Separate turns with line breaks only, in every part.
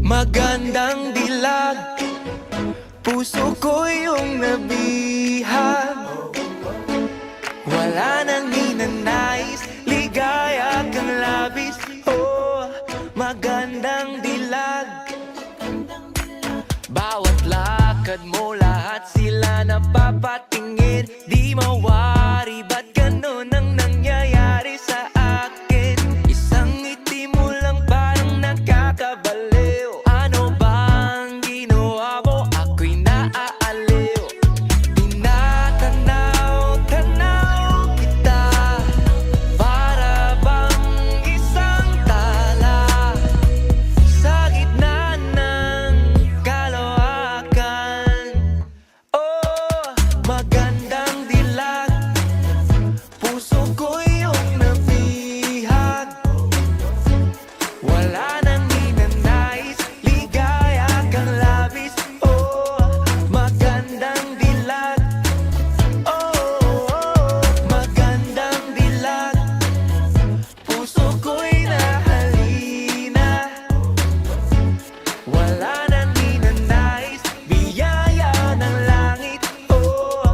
Magandang dilag, puso ko yung nabihag. Wala nang ninanais, ligaya kang labis. Oh, magandang dilag. Bawat lakad mo, lahat sila napapatingin. Di mawari, ba't ganun ang nangyayari sa akin? Isang ngiti mo lang parang nakakabaliw. Ano bang ginawa mo? Ako'y naaaliw. Tinatanaw-tanaw kita, para bang isang tala sa gitna ng kalawakan. Oh, magandang dilag, puso ko yung nabihag. Wala nang ninanais, ligaya kang labis. Oh, magandang dilag. Oh, magandang dilag, puso ko'y nahalina. Wala nang ninanais, biyaya ng langit. Oh,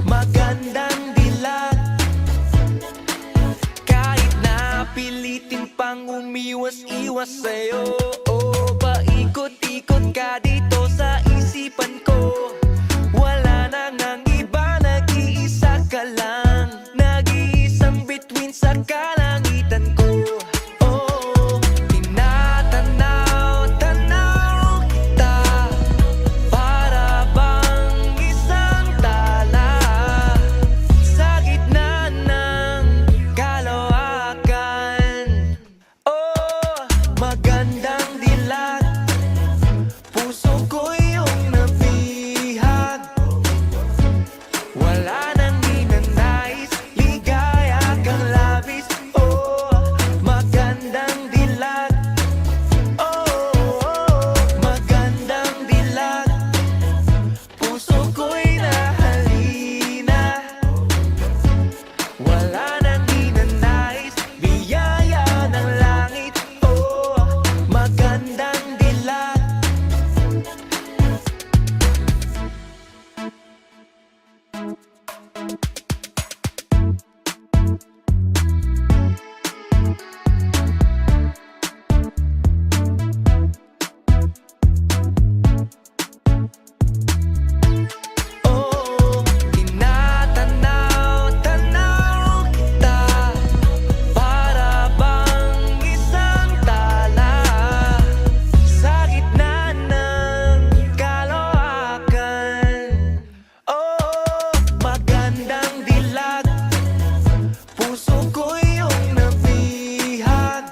magandang dilag. Kahit na pilitin pang umiwas-iwas sa'yo, oh, paikot-ikot ka dito sa isipan ko. Wala nang ang iba, nag-iisa ka lang, nag-iisang bituin sa kalangitan ko. Oh, tinatanaw-tanaw kita, para bang isang tala sa gitna ng kalawakan. Oh, magandang dilag, puso ko yung nabihag. Wala nang ninanais, ligaya kang labis. Oh, magandang dilag. Oh, magandang dilag, puso ko'y nahalina. Wala nang ninanais, biyaya ng langit. Oh, magandang dilag. Oh, tinatanaw-tanaw kita, para bang isang tala sa gitna ng kalawakan. Oh, magandang dilag, puso ko yung nabihag.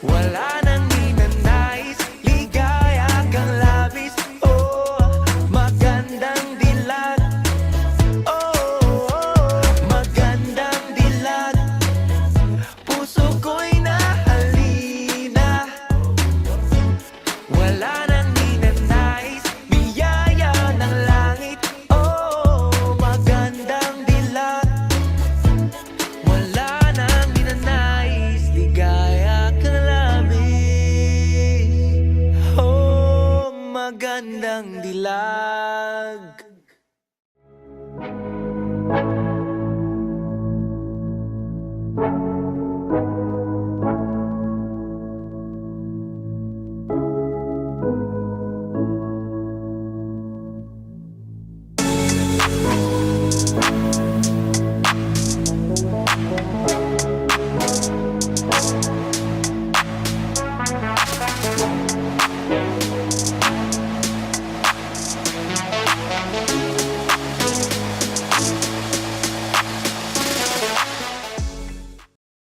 Wala nang ninanais, ligaya kang labis. Oh, magandang dilag. Oh, magandang dilag, puso ko'y nahalina. Wala nang ninanais, biyaya ng langit. Oh, magandang dilag. Wala nang ninanais, ligaya kang labis. Oh, magandang dilag.